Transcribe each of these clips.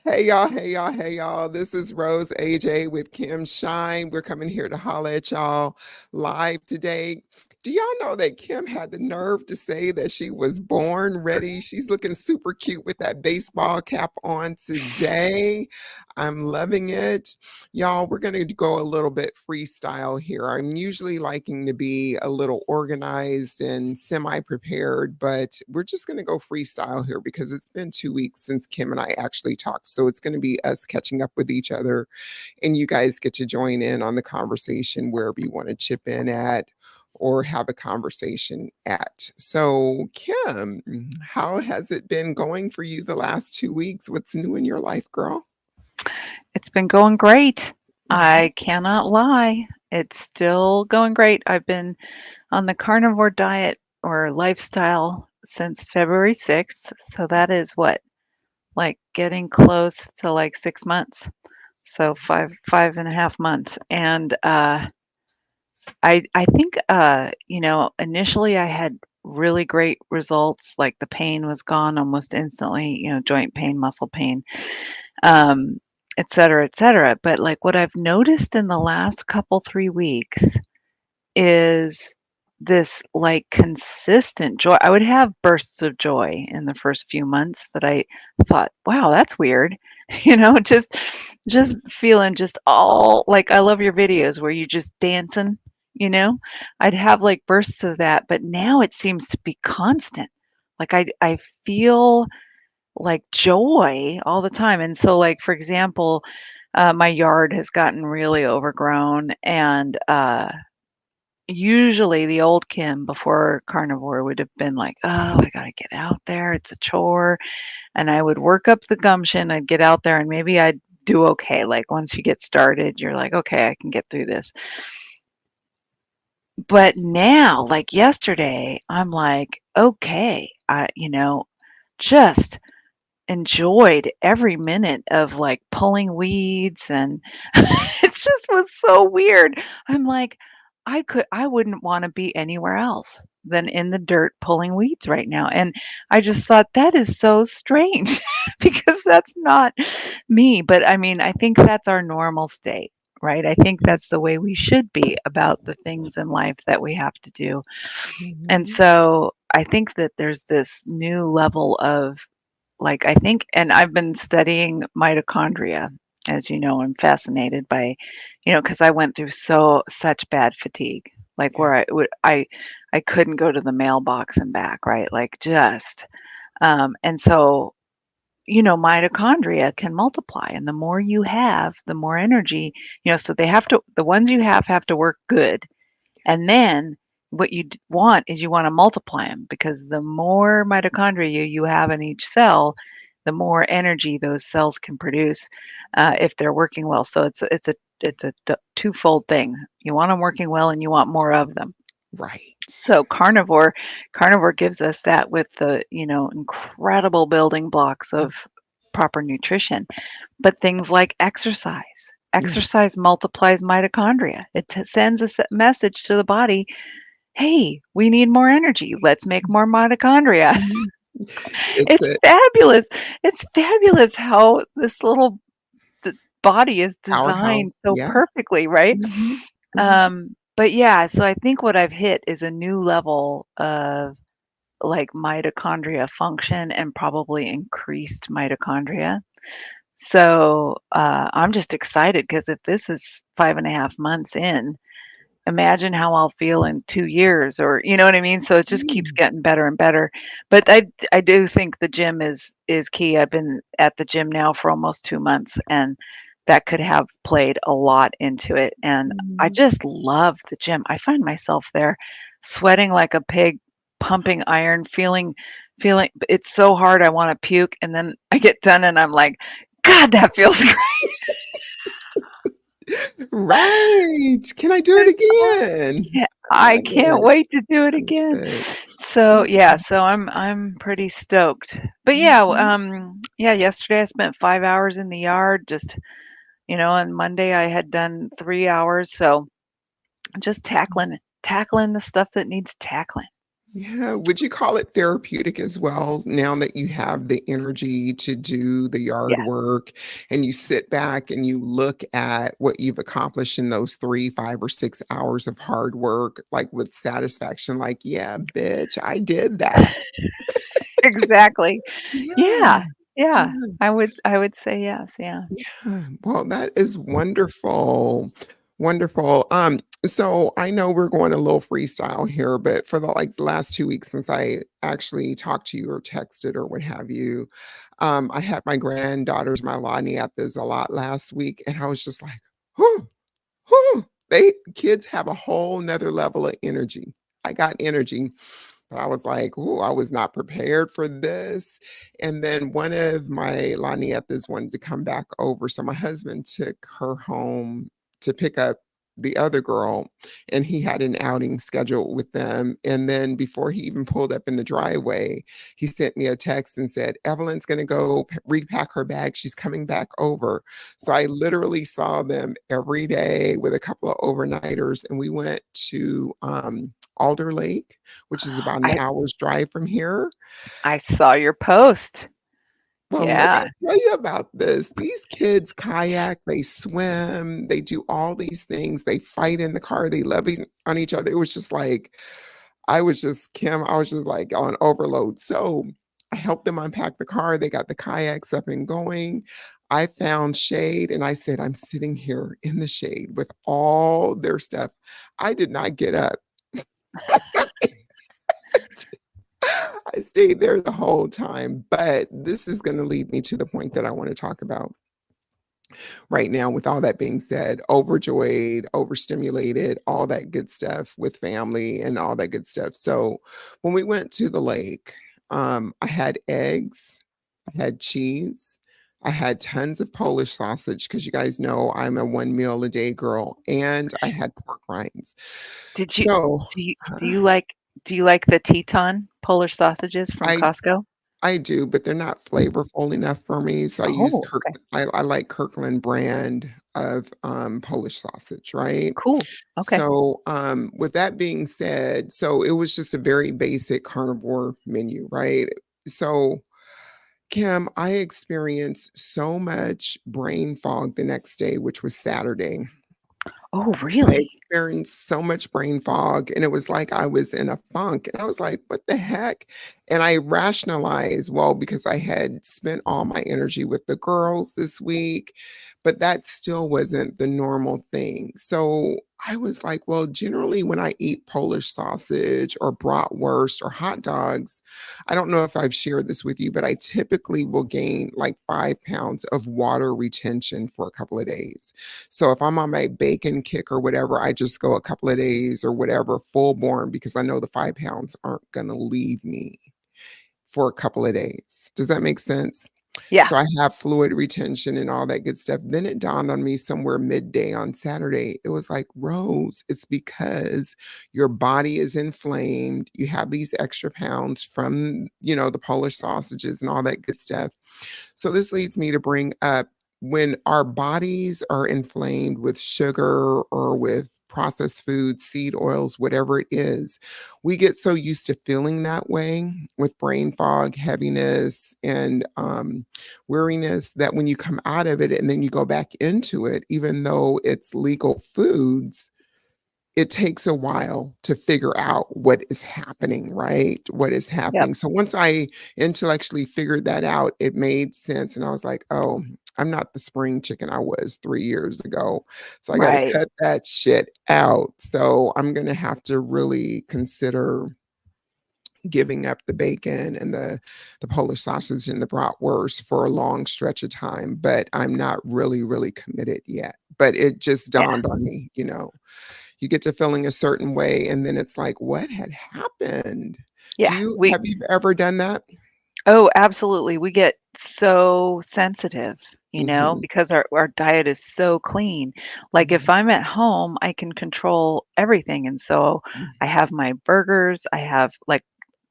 Hey y'all, hey y'all, hey y'all. This is Rose AJ with Kim Shine. We're coming here to holla at y'all live today. Do y'all know that Kim had the nerve to say that she was born ready? She's looking super cute with that baseball cap on today. I'm loving it. Y'all, we're going to go a little bit freestyle here. I'm usually liking to be a little organized and semi prepared, but we're just going to go freestyle here because it's been 2 weeks since Kim and I actually talked. So it's going to be us catching up with each other, and you guys get to join in on the conversation wherever you want to chip in at or have a conversation at. So, Kim, how has it been going for you the last 2 weeks? What's new in your life, girl? It's been going great. Mhm. I cannot lie. It's still going great. I've been on the carnivore diet or lifestyle since February 6th. So that is what, like getting close to like 6 months. So five and a half months. And I think initially I had really great results. Like the pain was gone almost instantly, joint pain, muscle pain. Um, et cetera, et cetera. But like what I've noticed in the last couple 3 weeks is this like consistent joy. I would have bursts of joy in the first few months that I thought, wow, that's weird. Just feeling just all like I love your videos where you just dancing, you know? I'd have like bursts of that, but now it seems to be constant. Like I feel like joy all the time. And so like for example, my yard has gotten really overgrown and usually the old Kim before carnivore would have been like, "Oh, I gotta get out there. It's a chore." And I would work up the gumption. I'd get out there and maybe I'd do okay. Like once you get started, you're like, "Okay, I can get through this." But now, like yesterday, I'm like, "Okay, just enjoyed every minute of like pulling weeds and it just was so weird. I'm like, I wouldn't want to be anywhere else than in the dirt pulling weeds right now. And I just thought that is so strange because that's not me. But I mean, I think that's our normal state, right? I think that's the way we should be about the things in life that we have to do. And Mhm. so I think that there's this new level of like, I think and I've been studying mitochondria. As you know, I'm fascinated by, because I went through such bad fatigue, like Yeah. where I couldn't go to the mailbox and back, right? Like just, and so, mitochondria can multiply, and the more you have, the more energy, so the ones you have to work good, and then what you want is you want to multiply them because the more mitochondria you have in each cell, the more energy those cells can produce if they're working well. So it's a twofold thing. You want them working well, and you want more of them. Right. So carnivore gives us that with the incredible building blocks of proper nutrition, but things like exercise. Yeah. Exercise multiplies mitochondria. It sends a message to the body, hey, we need more energy. Let's make more mitochondria. Mhm. It's It's a fabulous. It's fabulous how this little body is designed powerhouse. so Yeah. perfectly, right? Mhm. Mhm. But yeah, so I think what I've hit is a new level of like mitochondria function and probably increased mitochondria. So I'm just excited because if this is 5.5 months in, imagine how I'll feel in 2 years or you know what I mean? So it just keeps Mm. getting better and better. But I do think the gym is key. I've been at the gym now for almost 2 months, and that could have played a lot into it, and I Mhm. just love the gym. I find myself there sweating like a pig, pumping iron, feeling it's so hard I wanna puke, and then I get done and I'm like, "God, that feels great." Right. Can I do it again? I I can't love wait to do it again. it. So, yeah, Mhm. so I'm pretty stoked. But yeah, Mhm. yeah, yesterday I spent 5 hours in the yard just, on Monday I had done 3 hours, so just tackling the stuff that needs tackling. Yeah, would you call it therapeutic as well now that you have the energy to do the yard Yeah. work and you sit back and you look at what you've accomplished in those 3, 5, or 6 hours of hard work, like, with satisfaction, like, "Yeah, bitch, I did that." Exactly. Yeah, Yeah, yeah. yeah. I would say yes, yeah. Yeah, well, that is wonderful. Wonderful. So I know we're going a little freestyle here, but for the last 2 weeks since I actually talked to you or texted or what have you, I had my granddaughters, my Lonnie at this a lot last week, and I was just like, whew, whew. They kids have a whole nother level of energy. I got energy. But I was like, "Ooh, I was not prepared for this." And then one of my Lanietas wanted to come back over, so my husband took her home to pick up the other girl, and he had an outing scheduled with them. And then before he even pulled up in the driveway, he sent me a text and said, "Evelyn's gonna go repack her bag. She's coming back over." So I literally saw them every day with a couple of overnighters, and we went to Alder Lake, which is about an I hour's drive from here. I saw your post. Well, let me Yeah. tell you about this. These kids kayak, they swim, they do all these things. They fight in the car, they love on each other. It was just like, I was just, Kim, I was just like on overload. So I helped them unpack the car. They got the kayaks up and going. I found shade and I said, I'm sitting here in the shade with all their stuff. I did not get up. I stayed there the whole time, but this is gonna lead me to the point that I wanna talk about right now. With all that being said, overjoyed, overstimulated, all that good stuff with family and all that good stuff. So, when we went to the lake, I had eggs, I had cheese, I had tons of Polish sausage because you guys know I'm a one meal a day girl, and I had pork rinds. Did you So, do you do huh, you like do you like the Teton Polish sausages from I Costco? I do, but they're not flavorful enough for me, so I use Oh, Kirk okay. I like Kirkland brand of, Polish sausage, right? Cool. Okay. So, with that being said, so it was just a very basic carnivore menu, right? So, Kim, I experienced so much brain fog the next day, which was Saturday. Oh, I really? experienced so much brain fog, and it was like I was in a funk, and I was like, "What the heck?" And I rationalized, well, because I had spent all my energy with the girls this week, but that still wasn't the normal thing. So I was like, well, generally when I eat Polish sausage or bratwurst or hot dogs, I don't know if I've shared this with you, but I typically will gain like 5 pounds of water retention for a couple of days. So if I'm on my bacon kick or whatever, I just go a couple of days or whatever full born because I know the 5 pounds aren't going to leave me for a couple of days. Does that make sense? Yeah. So I have fluid retention and all that good stuff. Then it dawned on me somewhere midday on Saturday. It was like, Rose, it's because your body is inflamed. You have these extra pounds from, the Polish sausages and all that good stuff. So this leads me to bring up when our bodies are inflamed with sugar or with processed foods, seed oils, whatever it is, we get so used to feeling that way with brain fog, heaviness, and weariness that when you come out of it and then you go back into it, even though it's legal foods, it takes a while to figure out what is happening, right? What is Yep. happening. So once I intellectually figured that out, it made sense. And I was like, oh, I'm not the spring chicken I was 3 years ago. So I got to Right. cut that shit out. So I'm going to have to really consider giving up the bacon and the Polish sausage and the bratwurst for a long stretch of time, but I'm not really committed yet. But it just Yeah. dawned on me, you get to feeling a certain way and then it's like, what had happened? Yeah. We Have you ever done that? Oh, absolutely. We get so sensitive, Mhm, because our diet is so clean. Like, if mhm, I'm at home, I can control everything, and so I have my burgers, I have, like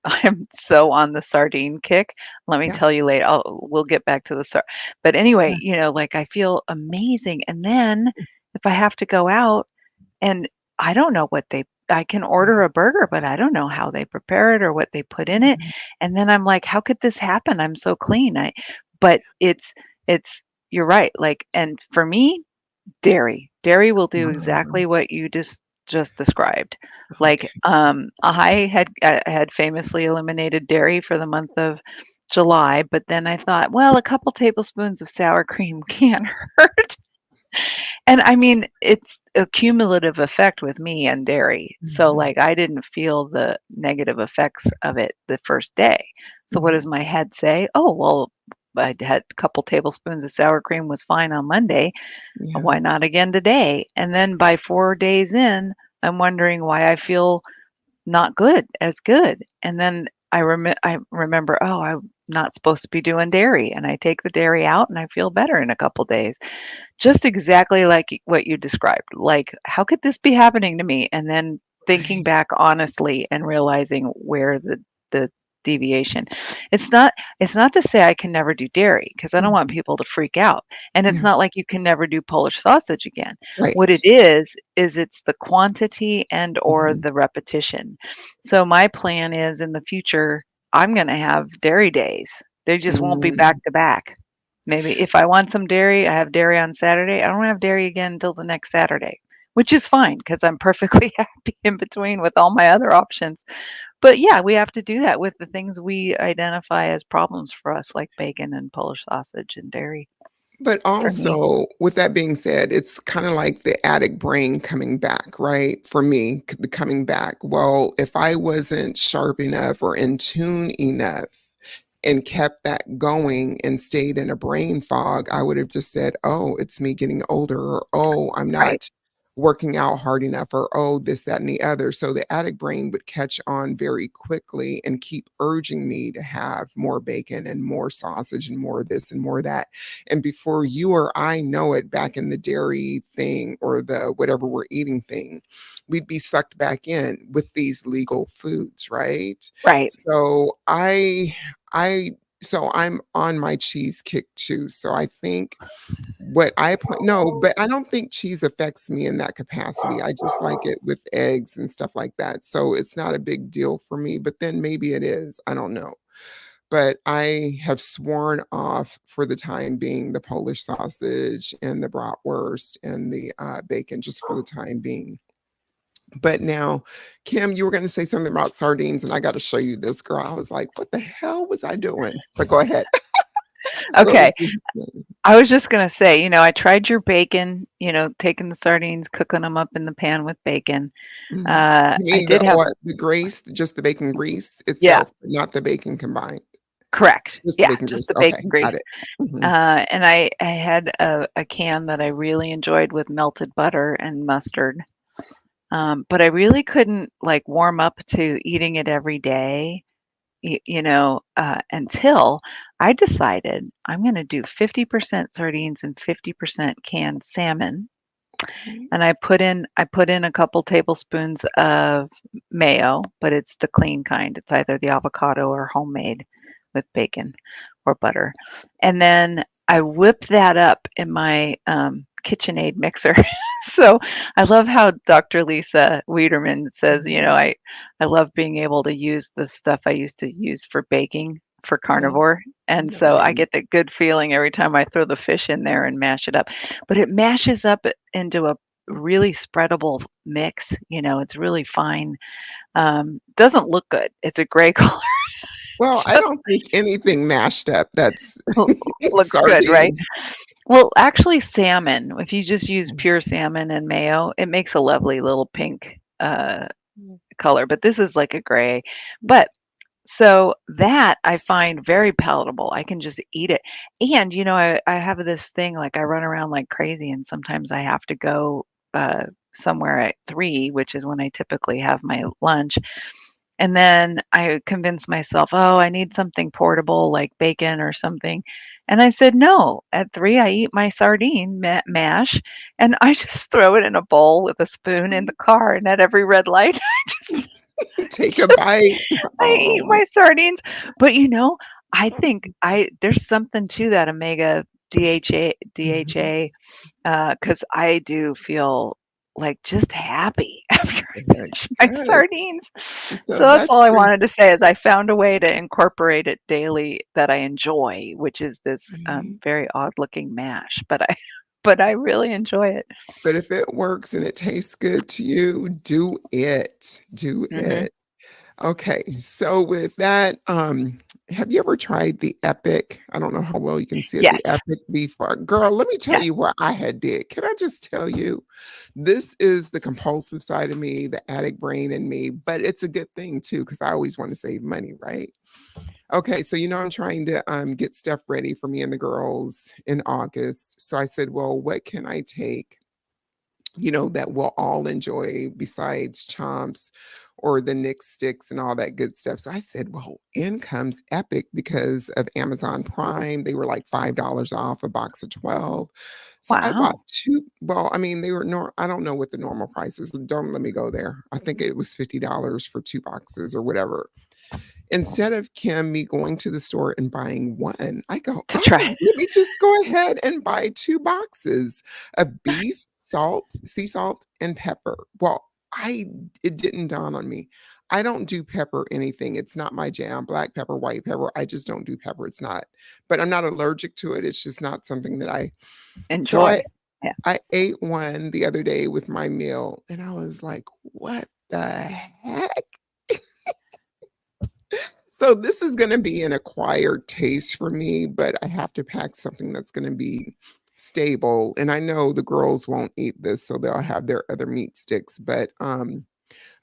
I'm so on the sardine kick. Let me yeah, tell you later. We'll get back to the but anyway, yeah, like, I feel amazing, and then if I have to go out and I don't know what they I can order a burger, but I don't know how they prepare it or what they put in it. Mhm. And then I'm like, how could this happen? I'm so clean. But it's you're right. Like, and for me, dairy will do Wow. exactly what you just described. Like, Okay. I had famously eliminated dairy for the month of July, but then I thought, well, a couple tablespoons of sour cream can't hurt. And I mean, it's a cumulative effect with me and dairy. So, Mhm. like, I didn't feel the negative effects of it the first day. So, what does Mhm. my head say? Oh, well, I had a couple tablespoons of sour cream was fine on Monday. Yeah. Why not again today? And then by 4 days in, I'm wondering why I feel not good. And then I remember, oh, I'm not supposed to be doing dairy, and I take the dairy out, and I feel better in a couple days. Just exactly like what you described. Like, how could this be happening to me? And then thinking Right. back honestly and realizing where the deviation. It's not it's not to say I can never do dairy because I don't want Mhm. people to freak out. And it's Yeah. not like you can never do Polish sausage again. What it Right. is it's the quantity and or Mhm. the repetition. So my plan is in the future I'm going to have dairy days. They just won't be back Mm. to back. Maybe if I want some dairy, I have dairy on Saturday. I don't have dairy again until the next Saturday, which is fine because I'm perfectly happy in between with all my other options. But yeah, we have to do that with the things we identify as problems for us, like bacon and Polish sausage and dairy But for me. also, with that being said, it's kinda like the addict brain coming back, right? For me, coming back. Well, if I wasn't sharp enough or in tune enough and kept that going and stayed in a brain fog, I would have just said, "Oh, it's me getting older," or, "Oh, I'm Right, not working out hard enough," or, "Oh, this, that, and the other." So the addict brain would catch on very quickly and keep urging me to have more bacon and more sausage and more of this and more of that. And before you or I know it, back in the dairy thing or the whatever we're eating thing, we'd be sucked back in with these legal foods, right? right. So I so I'm on my cheese kick too. So I think what I put no, but I don't think cheese affects me in that capacity. I just like it with eggs and stuff like that. So it's not a big deal for me, but then maybe it is. I don't know. But I have sworn off for the time being the Polish sausage and the bratwurst and the bacon just for the time being. But now, Kim, you were gonna say something about sardines, and I gotta show you this, girl. I was like, "What the hell was I doing?" But go ahead. What was Okay. you saying? I was just gonna say, I tried your bacon, taking the sardines, cooking them up in the pan with bacon. Mhm. You I mean the did have what? The grease, just the bacon grease yeah, itself, not the bacon combined? correct. Just the Yeah, bacon just grease. the Okay, bacon grease. got it. Mhm. And I had a can that I really enjoyed with melted butter and mustard. But I really couldn't like warm up to eating it every day, until I decided I'm going to do 50% sardines and 50% canned salmon. Okay. And I put in a couple tablespoons of mayo, but it's the clean kind. It's either the avocado or homemade with bacon or butter. And then I whip that up in my KitchenAid mixer. So I love how Dr. Lisa Wiederman says, Mhm. I love being able to use the stuff I used to use for baking for Right. carnivore. And so I Right. get the good feeling every time I throw the fish in there and mash it up. But it mashes up into a really spreadable mix. It's really fine. Doesn't look good. It's a gray color. Well, I Just don't think anything mashed up that's looks good, right? sardines. Well, actually, salmon. If you just use Mm. pure salmon and mayo, it makes a lovely little pink color. But this is like a gray. But so that I find very palatable. I can just eat it. And, I have this thing like I run around like crazy, and sometimes I have to go somewhere at 3, which is when I typically have my lunch. And then I convinced myself, oh, I need something portable like bacon or something. And I said, no, at 3, I eat my sardine mash and I just throw it in a bowl with a spoon in the car. And at every red light, Take a bite. I eat Oh. my sardines, but, I think there's something to that omega DHA, Mhm. because I do feel like just happy after I Good, finish my good. sardines. So So that's that's all I your wanted to say is I found a way to incorporate it daily that I enjoy, which is this mhm. very odd looking mash, but I but I really enjoy it. But if it works and it tastes good to you, do it. Do Hmm. it. Okay, so with that, have you ever tried the Epic? I don't know how well you can see it. The Yes, Epic beef girl. Let me tell yes, you what I had did. Can I just tell you, this is the compulsive side of me, the addict brain in me, but it's a good thing too because I always want to save money, right? Okay, so I'm trying to get stuff ready for me and the girls in August. So I said, well, what can I take? That we'll all enjoy besides chomps or the Nick sticks and all that good stuff. So I said, well, in comes Epic because of Amazon Prime. They were like $5 off a box of 12. So I bought wow, two. Well, I mean, they were I don't know what the normal price is. Don't let me go there. I think it was $50 for two boxes or whatever. Instead of me going to the store and buying one, I go, to try. oh, let me just go ahead and buy two boxes of beef, salt, sea salt, and pepper. Well, it didn't dawn on me. I don't do pepper anything. It's not my jam. Black pepper, white pepper. I just don't do pepper. It's not, but I'm not allergic to it. It's just not something that so Enjoy. Yeah. I ate one the other day with my meal and I was like, what the heck? So this is going to be an acquired taste for me, but I have to pack something that's going to be stable. And I know the girls won't eat this, so they'll have their other meat sticks. But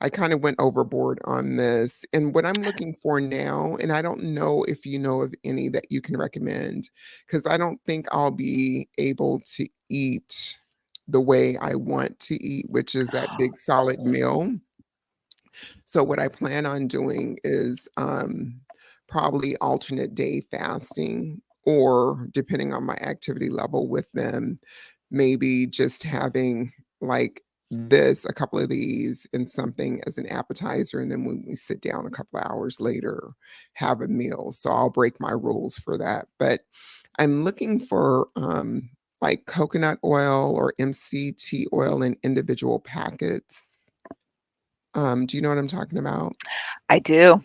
I kind of went overboard on this. And what I'm looking for now, and I don't know if you know of any that you can recommend, because I don't think I'll be able to eat the way I want to eat, which is that big solid meal. So what I plan on doing is probably alternate day fasting, or depending on my activity level with them, maybe just having like this, a couple of these, and something as an appetizer. And then when we sit down a couple of hours later, have a meal. So I'll break my rules for that. But I'm looking for like coconut oil or MCT oil in individual packets. Do you know what I'm talking about? I do.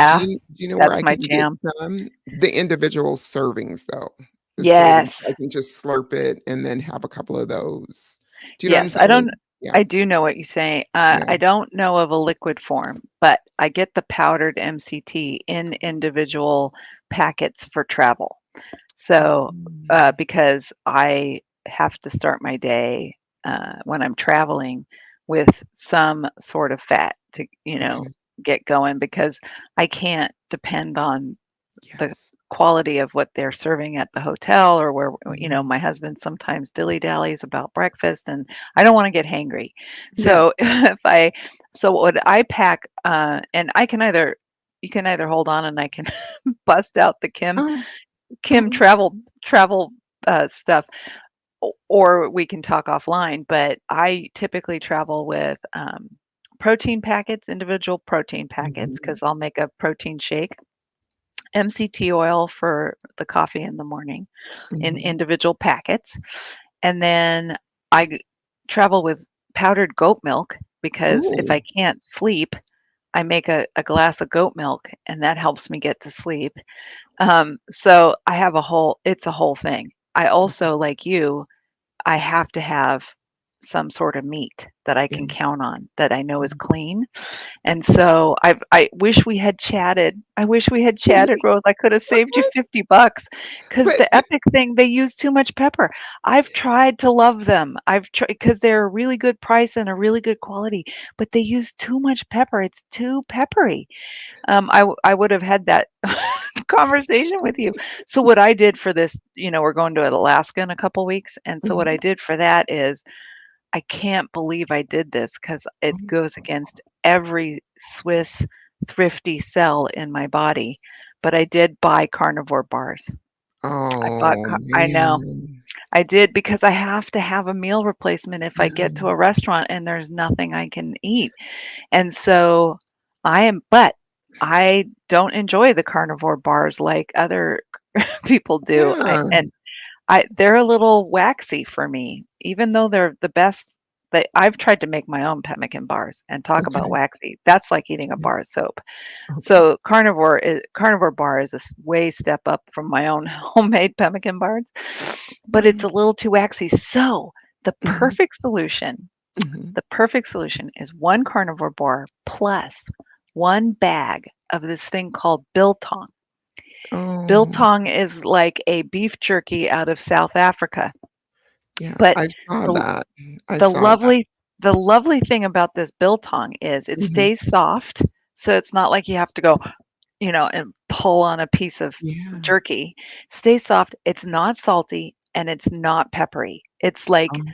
Do Yeah, you know where that's I my can get jam. some? The individual servings, though. The servings, Yes. I can just slurp it and then have a couple of those. Do you know what I'm Yes, I don't saying? Yeah, I do know what you say. yeah. I don't know of a liquid form, but I get the powdered MCT in individual packets for travel. So, Mm, because I have to start my day when I'm traveling with some sort of fat to, okay. get going because I can't depend on the Yes. quality of what they're serving at the hotel or where Mhm. my husband sometimes dilly dallies about breakfast and I don't want to get hangry. Yeah. So if I so what I pack and I can either you can either hold on and I can bust out the Oh, Kim oh, travel stuff or we can talk offline, but I typically travel with protein packets, individual protein packets, mhm, because I'll make a protein shake, MCT oil for the coffee in the morning in mhm. individual packets. And then I travel with powdered goat milk because if I Ooh, can't sleep, I make a glass of goat milk and that helps me get to sleep. So I have it's a whole thing. I okay. also, like you, I have to have some sort of meat that I Yeah. can count on that I know is Mhm. clean. And so I wish we had chatted. I wish we had chatted, Rose. I could have saved you $50 because But the Epic thing, they use too much pepper. I've tried to love them. I've tried because they're a really good price and a really good quality, but they use too much pepper. It's too peppery. I would have had that conversation with you. So what I did for this, we're going to Alaska in a couple weeks, and so what I mhm. did for that is I can't believe I did this because it Oh, goes against every Swiss thrifty cell in my body. But I did buy carnivore bars. oh I know. man. I did because I have to have a meal replacement if I get to Yeah. a restaurant and there's nothing I can eat. And so but I don't enjoy the carnivore bars like other people do. Yeah. They're a little waxy for me, even though they're the best. I've tried to make my own pemmican bars and talk about Okay. waxy. That's like eating a Yeah. bar of soap. Okay. So carnivore bar is a way step up from my own homemade pemmican bars, but it's Mm, a little too waxy. So the mhm, perfect solution, mhm. the perfect solution is one carnivore bar plus one bag of this thing called biltong. Oh, Biltong is like a beef jerky out of South Africa, yeah, but I saw the that. I the saw that. lovely the lovely thing about this biltong is it Mhm. stays soft, so it's not like you have to go, and pull on a piece of Yeah. jerky. Stays soft, it's not salty, and it's not peppery. It's like Um,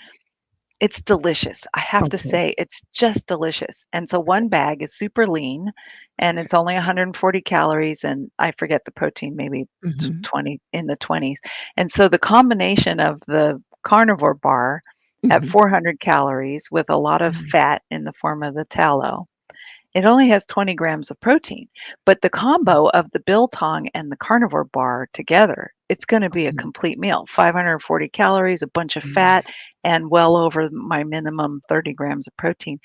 it's delicious. I have to okay. say, it's just delicious. And so one bag is super lean, and Okay. it's only 140 calories, and I forget the protein, maybe Mhm. 20 in the 20s. And so the combination of the carnivore bar at Mhm. 400 calories with a lot of Mm. fat in the form of the tallow, it only has 20 grams of protein. But the combo of the biltong and the carnivore bar together, it's going to be a Okay. complete meal. 540 calories, a bunch of Yeah. fat, and well over my minimum 30 grams of protein.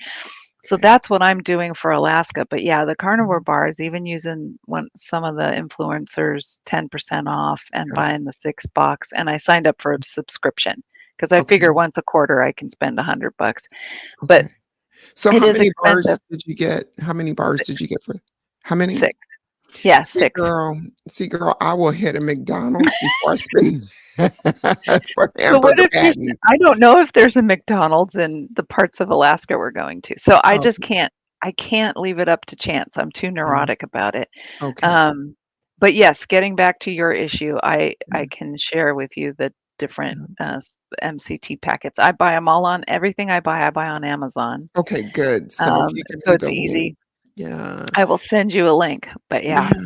So Okay. that's what I'm doing for Alaska. But yeah, the carnivore Mhm. bars, even using some of the influencers 10% off and Okay. buying the 6 box. And I signed up for a subscription because I figure Okay. once a quarter I can spend $100. But Okay. So it how is many expensive. bars did you get? How many bars did you get for how many? 6. Yeah, See, 6. girl, I will hit a McDonald's before I spend for So what hamburger if there's patties. I don't know if there's a McDonald's in the parts of Alaska we're going to. So I Oh, just can't leave it up to chance. I'm too oh, neurotic about it. okay. Um, but yes, getting back to your issue, I Mm, can share with you the different yeah. MCT packets. I buy them all on everything I buy on Amazon. Okay, good. So if you give So me it's the link, easy. yeah. I will send you a link. But Yeah, yeah.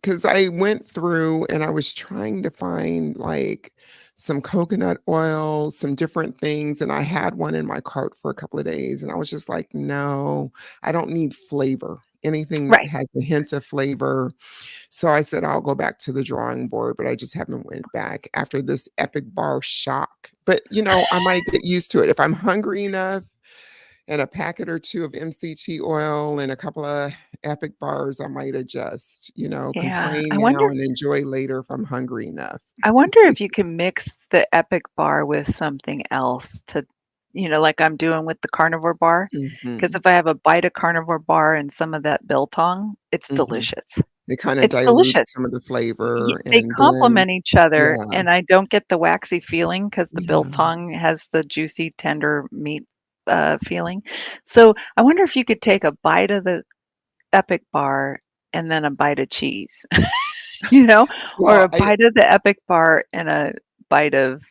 because I went through and I was trying to find like some coconut oil, some different things, and I had one in my cart for a couple of days, and I was just like, no, I don't need flavor. Anything that Right. has a hint of flavor. So I said I'll go back to the drawing board, but I just haven't went back after this epic bar shock. But I might get used to it if I'm hungry enough and a packet or two of MCT oil and a couple of epic bars, I might adjust, Yeah. complain now and enjoy later if I'm hungry enough. I wonder if you can mix the Epic bar with something else to, like I'm doing with the carnivore bar. Because Mhm, if I have a bite of carnivore bar and some of that biltong, it's mhm. delicious. It kinda It's dilutes delicious. some of the flavor They and complement blends. each other, Yeah, and I don't get the waxy feeling because the yeah. biltong has the juicy, tender meat feeling. So I wonder if you could take a bite of the Epic bar and then a bite of cheese, you know, or Well, a bite of the Epic bar and a bite of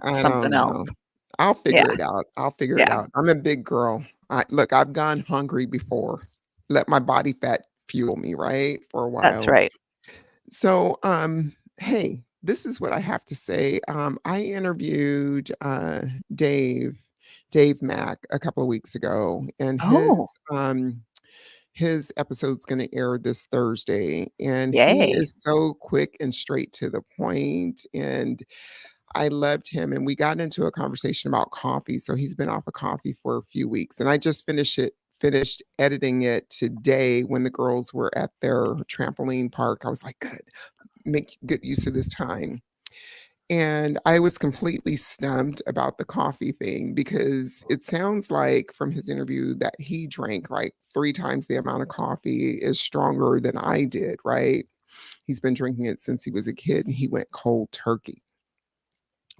I something don't else. know. I'll Yeah, figure it out. I'll figure it yeah, out. I'm a big girl. Look, I've gone hungry before. Let my body fat fuel me, right? For a that's while. right. So, hey, this is what I have to say. I interviewed Dave Mack a couple of weeks ago, and Oh, his episode's going to air this Thursday, and he yay. is so quick and straight to the point, and I loved him, and we got into a conversation about coffee. So he's been off of coffee for a few weeks, and I just finished editing it today when the girls were at their trampoline park. I was like, good, make good use of this time. And I was completely stumped about the coffee thing because it sounds like from his interview that he drank like 3 times the amount of coffee is stronger than I did, right? He's been drinking it since he was a kid and he went cold turkey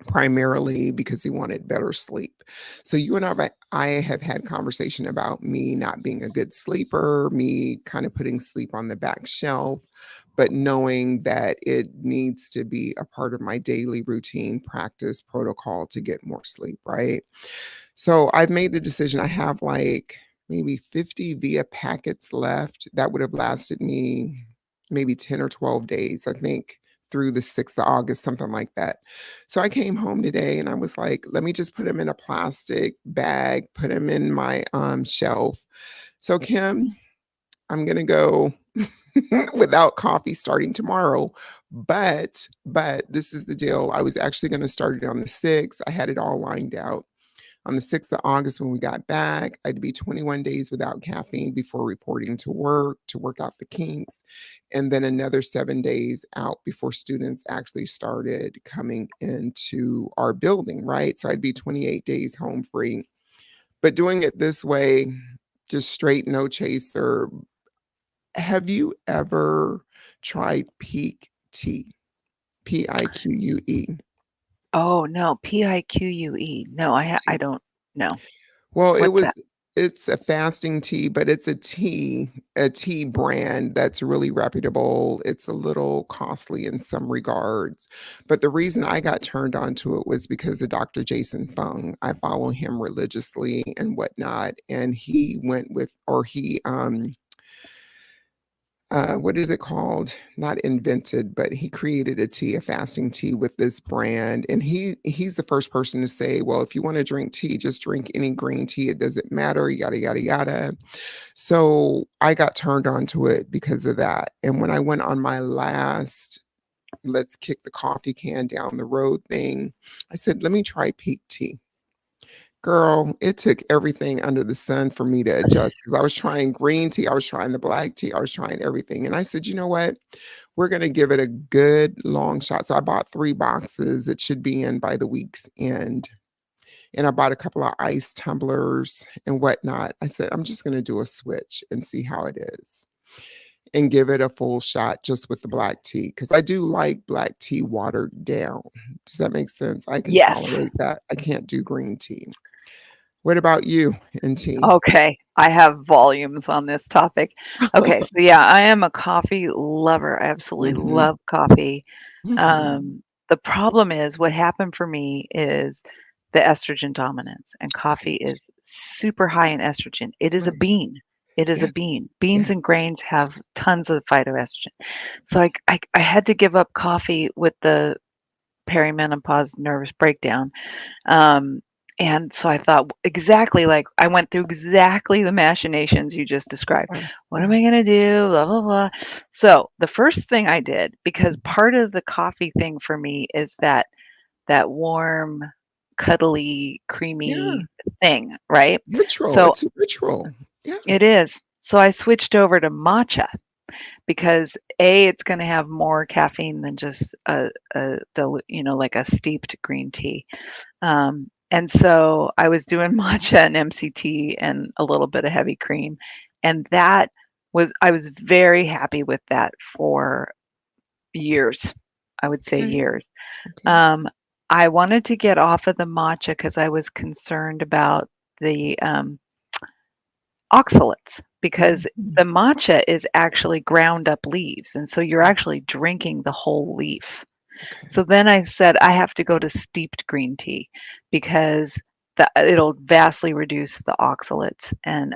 primarily because he wanted better sleep. So you and I have had conversation about me not being a good sleeper, me kind of putting sleep on the back shelf, but knowing that it needs to be a part of my daily routine practice protocol to get more sleep, right? So I've made the decision. I have like maybe 50 via packets left that would have lasted me maybe 10 or 12 days, I think, through the 6th of August, something like that. So I came home today and I was like, let me just put them in a plastic bag, put them in my shelf. So, Kim, I'm going to go without coffee starting tomorrow. But this is the deal. I was actually going to start it on the 6th. I had it all lined out. On the 6th of August, when we got back, I had to be 21 days without caffeine before reporting to work out the kinks, and then another 7 days out before students actually started coming into our building, right? So I'd be 28 days home free. But doing it this way, just straight no chaser. Have you ever tried Peak Tea? Pique? Oh, no, Pique. No, I Tea. don't know. Well, What's that? it's a fasting tea, but it's a tea brand that's really reputable. It's a little costly in some regards. But the reason I got turned on to it was because of Dr. Jason Fung. I follow him religiously and whatnot. And he went with, or he what is it called? Not invented, but he created a tea, a fasting tea with this brand. And he's the first person to say, well, if you want to drink tea, just drink any green tea. It doesn't matter, yada, yada, yada. So I got turned on to it because of that. And when I went on my last let's kick the coffee can down the road thing, I said, let me try peak tea. Girl, it took everything under the sun for me to adjust because I was trying green tea, I was trying the black tea, I was trying everything. And I said, you know what? We're going to give it a good long shot. So I bought 3 boxes. It should be in by the week's end. And I bought a couple of ice tumblers and whatnot. I said, I'm just going to do a switch and see how it is and give it a full shot just with the black tea because I do like black tea watered down. Does that make sense? I can Yes. tolerate that. I can't do green tea. What about you and tea? Okay, I have volumes on this topic. Okay, so yeah, I am a coffee lover. I absolutely Mhm, love coffee. mhm. The problem is what happened for me is the estrogen dominance, and coffee Right, is super high in estrogen. It is a right. bean. It is a Yes, bean. Beans and yes. grains have tons of phytoestrogen. So I had to give up coffee with the perimenopause nervous breakdown. Um, and so I thought exactly like I went through exactly the machinations you just described. Yeah, What am yeah. I going to do? Blah, blah, blah. So the first thing I did, because Mhm. part of the coffee thing for me is that warm, cuddly, Yeah, creamy thing, right? ritual. So It's a ritual. Yeah, it is. So I switched over to matcha because A, it's going to have more caffeine than just like a steeped green tea. And so I was doing matcha and MCT and a little bit of heavy cream. And I was very happy with that for years. I would say okay, years. okay. Um, I wanted to get off of the matcha because I was concerned about the oxalates because Mhm. the matcha is actually ground up leaves. And so you're actually drinking the whole leaf. Okay, So then I said I have to go to steeped green tea because it'll vastly reduce the oxalates. And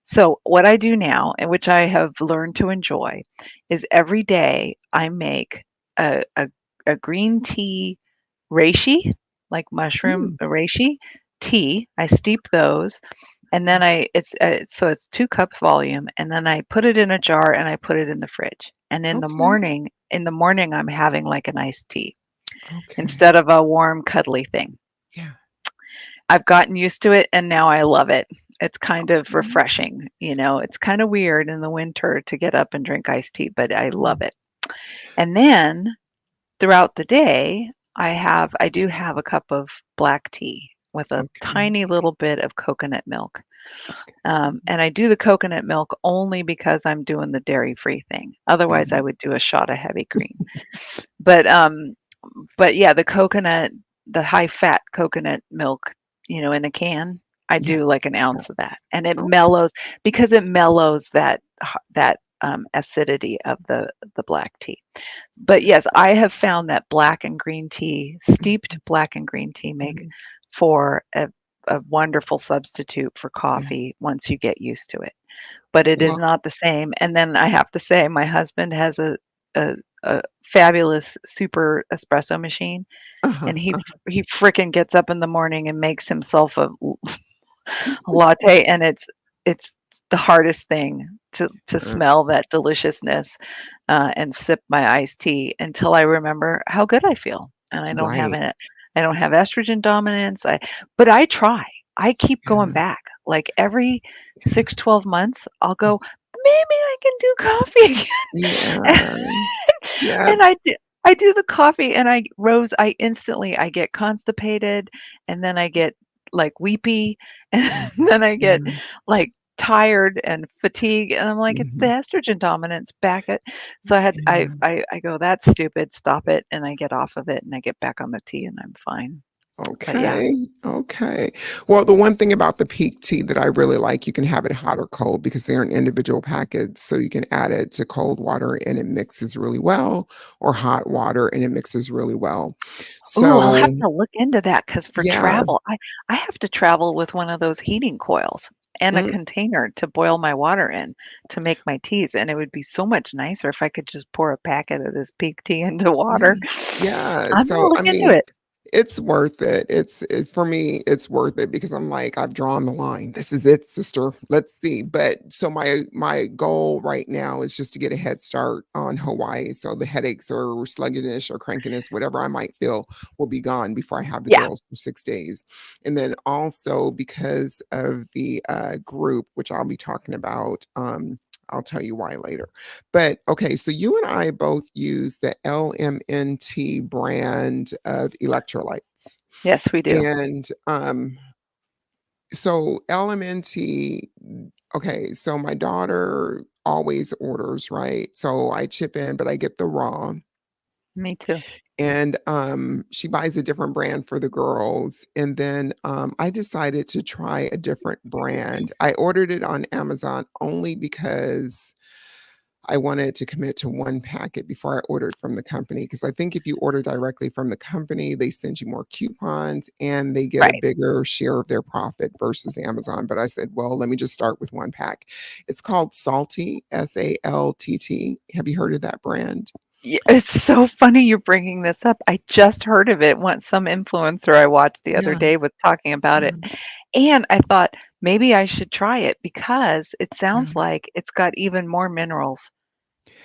so what I do now, and which I have learned to enjoy, is every day I make a, a, a green tea reishi, like mushroom mm, reishi tea. I steep those, and then it's 2 cups volume, and then I put it in a jar and I put it in the fridge. And okay, in the morning, I'm having like an iced tea okay. instead of a warm, cuddly thing. Yeah, I've gotten used to it and now I love it. It's kind of okay. refreshing, you know. It's kind of weird in the winter to get up and drink iced tea, but I love Mm, it. And then throughout the day, I do have a cup of black tea with a okay, tiny little bit of coconut milk. okay. And I do the coconut milk only because I'm doing the dairy-free thing. Otherwise, I Mhm. would do a shot of heavy cream. But but yeah, the high fat coconut milk, in a can, I Yes, do like an ounce of yes. that, and it Okay. mellows because it mellows that acidity of the black tea. But yes, I have found that black and green tea, steeped black and green tea, make Mhm. for a wonderful substitute for Yeah. coffee once you get used to it. But it is Well, not the same. And then I have to say, my husband has a, a fabulous super espresso machine, uh-huh, and he uh-huh. he frickin' gets up in the morning and makes himself a latte, and it's the hardest thing to Uh, smell that deliciousness and sip my iced tea until I remember how good I feel, and I don't have right. it. I don't have estrogen dominance. But I try. I keep going Yeah. back. Like every 6, 12 months, I'll go, maybe I can do coffee again. Yeah. Yeah. And I do the coffee and I instantly I get constipated and then I get like weepy and then I get Mhm. like tired and fatigue and I'm like, it's the Mhm. estrogen dominance back at so I had Yeah. I go, that's stupid, stop it, and I get off of it and I get back on the tea and I'm fine. But yeah. Okay. Okay. Well, the one thing about the peak tea that I really like, you can have it hot or cold because they're in individual packets. So you can add it to cold water and it mixes really well, or hot water and it mixes really well. Ooh, I'll have So, to look into that because for yeah. travel, I have to travel with one of those heating coils and a Mm, container to boil my water in to make my teas, and it would be so much nicer if I could just pour a packet of this pink tea into water. yeah. Yeah. I'm gonna So, look I into mean, it. it's worth it. For me, it's worth it because I'm like, I've drawn the line. This is it, sister. Let's see. But so my goal right now is just to get a head start on Hawaii. So the headaches or sluggishness or crankiness, whatever I might feel, will be gone before I have the Yeah. girls for 6 days. And then also because of the group, which I'll be talking about, I'll tell you why later. But okay, so you and I both use the LMNT brand of electrolytes. Yes, we do. And so LMNT, okay, so my daughter always orders, right? So I chip in, but I get the raw. Me too. And she buys a different brand for the girls. And then I decided to try a different brand. I ordered it on Amazon only because I wanted to commit to one packet before I ordered from the company because I think if you order directly from the company, they send you more coupons and they get a Right. bigger share of their profit versus Amazon. But I said, well, let me just start with one pack. It's called Salty, SALTT. Have you heard of that brand? It's so funny you're bringing this up. I just heard of it once some influencer I watched the other Yeah. day was talking about it. Yeah. And I thought maybe I should try it because it Yeah. sounds like it's got even more minerals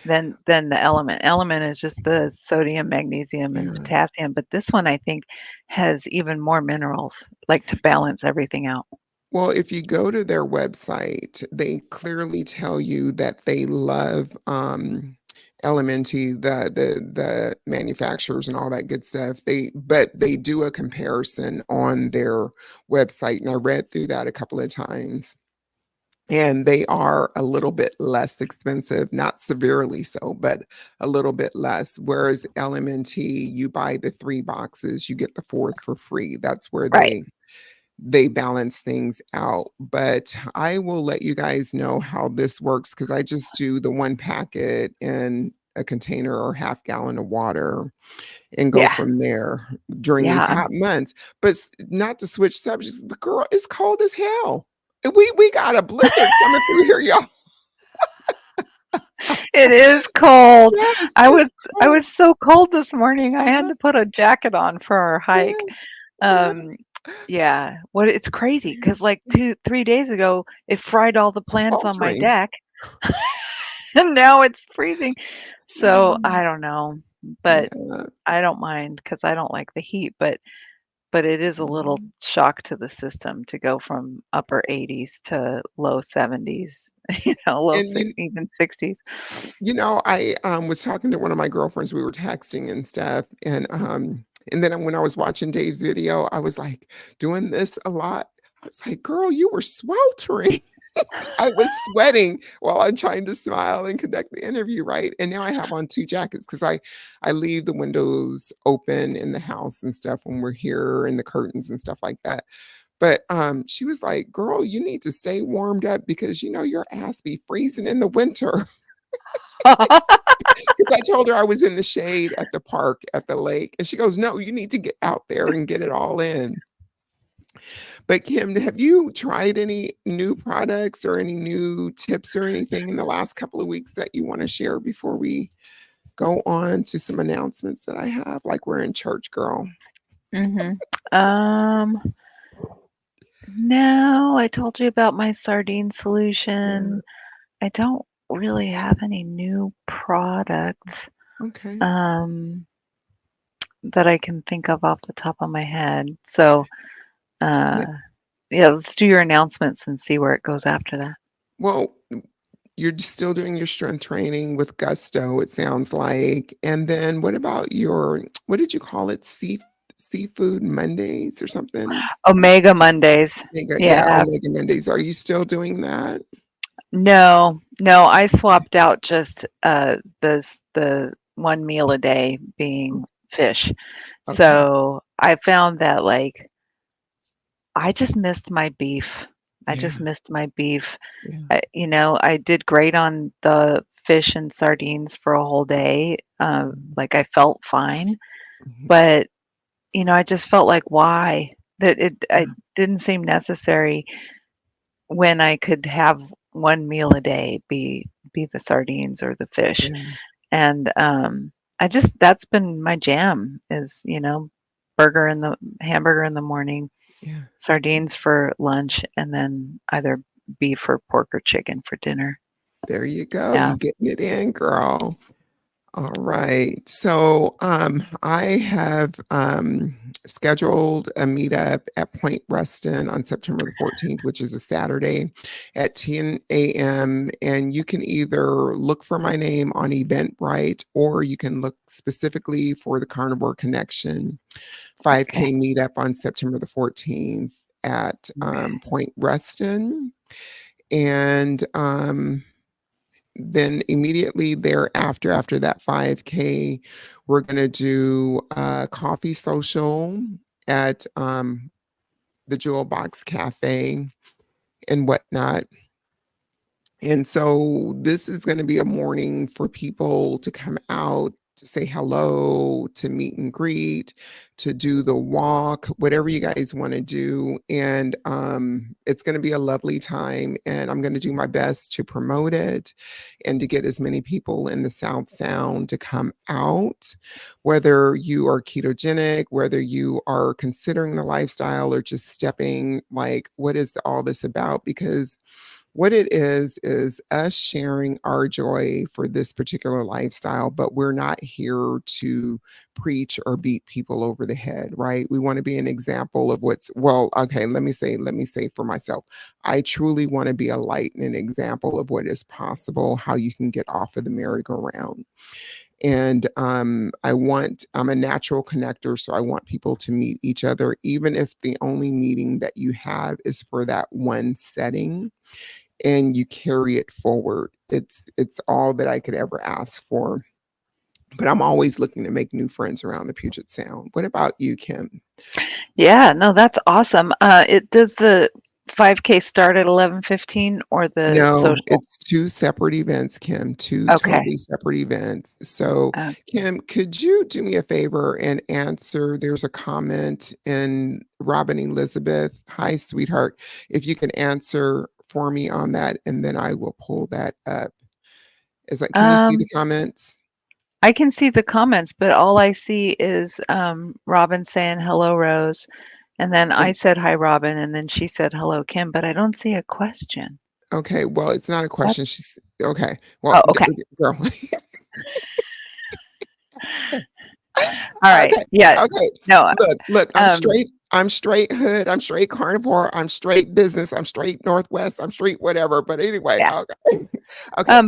than the element. Element is just the sodium, magnesium, and Yeah. potassium, but this one I think has even more minerals, like, to balance everything out. Well, if you go to their website, they clearly tell you that they love LMNT, the manufacturers and all that good stuff. They do a comparison on their website, and I read through that a couple of times. And they are a little bit less expensive, not severely so, but a little bit less. Whereas LMNT, you buy the 3 boxes, you get the fourth for free. That's where Right. they balance things out. But I will let you guys know how this works because I just do the one packet in a container or half gallon of water and go Yeah. from there during these Yeah. hot months. But not to switch subjects, but girl, it's cold as hell. We got a blizzard coming through here, y'all. It is cold. Yes, I it's was I cold. was so cold this morning, I had Uh-huh. to put a jacket on for our hike. Yeah, yeah. Um, yeah. What it's crazy because like 2, 3 days ago, it fried all the plants on my Sweltering. deck, and now it's freezing. So, Yeah, I don't know, but yeah. I don't mind because I don't like the heat, but it is a little Mhm. shock to the system to go from upper 80s to low 70s, low And si even 60s. I was talking to one of my girlfriends. We were texting and stuff, and then when I was watching Dave's video, I was like doing this a lot. I was like, "Girl, you were sweltering." I was sweating while I'm trying to smile and conduct the interview, right? And now I have on 2 jackets because I leave the windows open in the house and stuff when we're here and the curtains and stuff like that. But she was like, "Girl, you need to stay warmed up because your ass be freezing in the winter." Because I told her I was in the shade at the park at the lake, and she goes, "No, you need to get out there and get it all in." But Kim, have you tried any new products or any new tips or anything in the last couple of weeks that you want to share before we go on to some announcements that I have? Like we're in church, girl. Mhm. Um, no, I told you about my sardine Yeah. solution. I don't really have any new products. Okay. Um, that I can think of off the top of my head. So, Yeah. uh, yeah, let's do your announcements and see where it goes after that. Well, you're still doing your strength training with gusto, it sounds like. And then what about your, what did you call it? Seafood Mondays or something? Omega Mondays. Omega, yeah, Yeah. Omega Mondays. Are you still doing that? No, no, I swapped out just the one meal a day being fish. Okay. So I found that like I just missed my beef. I Yeah. just missed my beef. Yeah. I did great on the fish and sardines for a whole day. Mhm. Like I felt fine, Mhm. but I just felt like why that Yeah. it didn't seem necessary when I could have one meal a day be the sardines or the fish. Yeah. And I just that's been my jam is, burger in the hamburger in the morning, Yeah. sardines for lunch, and then either beef or pork or chicken for dinner. There you go. Yeah. You getting it in, girl. All right. So I have scheduled a meetup at Point Reston on September the 14th, which is a Saturday at 10 a.m. And you can either look for my name on Eventbrite or you can look specifically for the Carnivore Connection 5K Okay. meetup on September the 14th at Okay. Point Reston. And then immediately thereafter, after that 5K, we're going to do a coffee social at the Jewel Box Cafe and whatnot. And so this is going to be a morning for people to come out, to say hello, to meet and greet, to do the walk, whatever you guys want to do. And it's going to be a lovely time. And I'm going to do my best to promote it and to get as many people in the South Sound to come out, whether you are ketogenic, whether you are considering the lifestyle or just stepping, like, what is all this about? Because what it is us sharing our joy for this particular lifestyle, but we're not here to preach or beat people over the head, right? We want to be an example of what's well, okay, let me say for myself. I truly want to be a light and an example of what is possible, how you can get off of the merry-go-round. And I'm a natural connector, so I want people to meet each other, even if the only meeting that you have is for that one setting and you carry it forward. It's all that I could ever ask for. But I'm always looking to make new friends around the Puget Sound. What about you, Kim? Yeah, no, that's awesome. It does the 5K start at 11:15 or the No, social? it's two separate events, Kim, two Okay. totally separate events. So, Okay. Kim, could you do me a favor and answer? There's a comment in Robin Elizabeth. Hi, sweetheart. If you can answer for me on that, and then I will pull that up. Is that, can you see the Um, comments? I can see the comments, but all I see is Robin saying hello, Rose, and then I said hi, Robin, and then she said hello, Kim, but I don't see a question. Okay, well, it's not a That question. She's okay. Well, Oh, okay. girl. All right. Okay, Yeah. okay. No. Look, I'm Um, straight. I'm straight hood. I'm straight carnivore. I'm straight business. I'm straight Northwest. I'm straight whatever. But anyway, yeah. okay. Okay.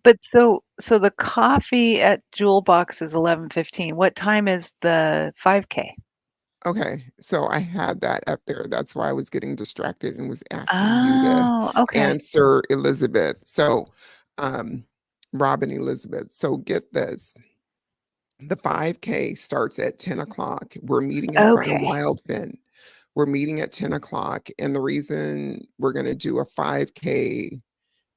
But So, so the coffee at Jewel Box is 11:15. What time is the 5K? okay. So I had that up there. That's why I was getting distracted and was asking you to Oh, okay. answer Elizabeth. So, um, Robin Elizabeth. So get this. The 5K starts at 10 o'clock. We're meeting in front of Okay. Wildfin. We're meeting at 10 o'clock. And the reason we're going to do a 5K,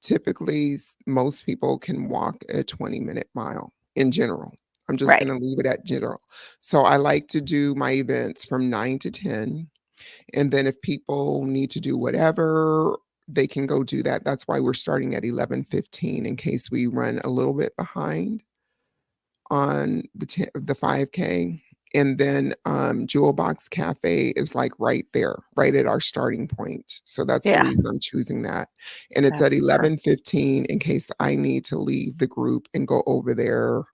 typically, most people can walk a 20-minute mile in general. I'm just Right. going to leave it at general. So I like to do my events from 9 to 10. And then if people need to do whatever, they can go do that. That's why we're starting at 11:15 in case we run a little bit behind on the 5K. And then Jewel Box Cafe is like right there, right at our starting point. So that's the Yeah, reason I'm choosing that. And it's at that's perfect. 11:15 in case I need to leave the group and go over there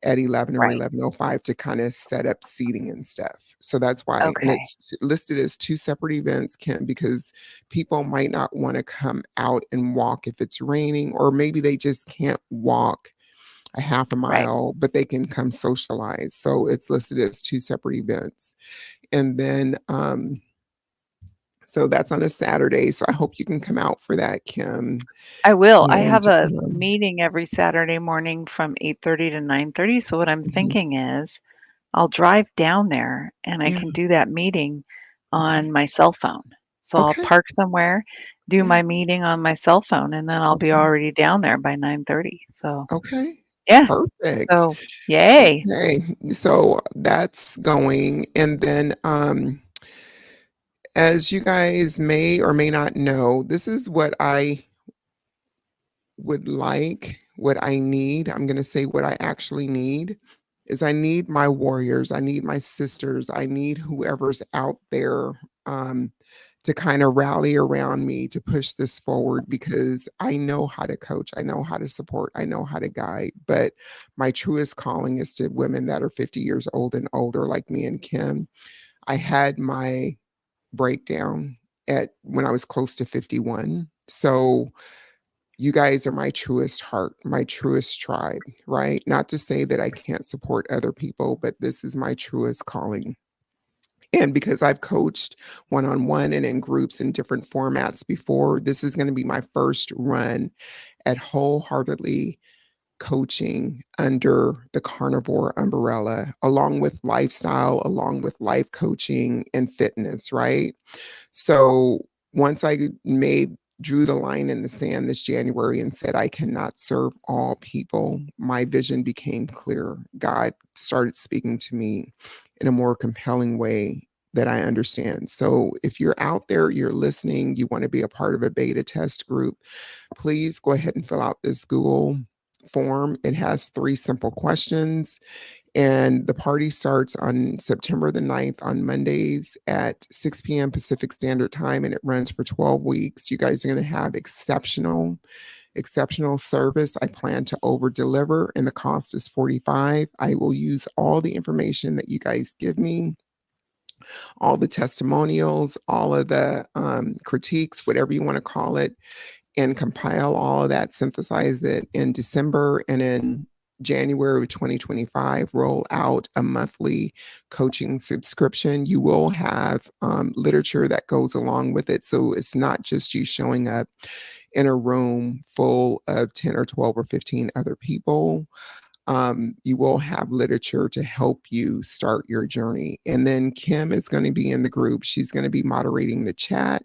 at 11 or Right. 11:05 to kind of set up seating and stuff. So that's why, and Okay. it's listed as two separate events, Kim, because people might not want to come out and walk if it's raining, or maybe they just can't walk a half a Right. mile, but they can come socialize. So it's listed as two separate events. And then, so that's on a Saturday. So I hope you can come out for that, Kim. I will. I And have a meeting every Saturday morning from 8:30 to 9:30, so what I'm mhm. thinking is I'll drive down there and I Yeah. can do that meeting Okay. on my cell phone. So I'll Okay. park somewhere, do Yeah. my meeting on my cell phone, and then I'll be Okay. already down there by 9:30. So, Okay. yeah. Perfect. So, yay. Okay. So that's going. And then as you guys may or may not know, this is what I would like, what I need. I'm going to say what I actually need is I need my warriors, I need my sisters, I need whoever's out there um, to kind of rally around me to push this forward because I know how to coach, I know how to support, I know how to guide. But my truest calling is to women that are 50 years old and older, like me and Kim. I had my breakdown at when I was close to 51. So you guys are my truest heart, my truest tribe, right? Not to say that I can't support other people, but this is my truest calling. And because I've coached one on one and in groups in different formats before, this is going to be my first run at wholeheartedly coaching under the Carnivore umbrella, along with lifestyle, along with life coaching and fitness, right? So once I drew the line in the sand this January and said I cannot serve all people, my vision became clear. God started speaking to me in a more compelling way that I understand. So if you're out there, you're listening, you want to be a part of a beta test group, please go ahead and fill out this Google form. It has 3 simple questions, and the party starts on September the 9th on Mondays at 6 p.m. Pacific Standard Time, and it runs for 12 weeks. You guys are going to have exceptional service. I plan to over deliver, and the cost is 45. I will use all the information that you guys give me, all the testimonials, all of the critiques, whatever you want to call it, and compile all of that, synthesize it in December, and in January of 2025, roll out a monthly coaching subscription. You will have literature that goes along with it. So it's not just you showing up in a room full of 10 or 12 or 15 other people. You will have literature to help you start your journey. And then Kim is going to be in the group. She's going to be moderating the chat.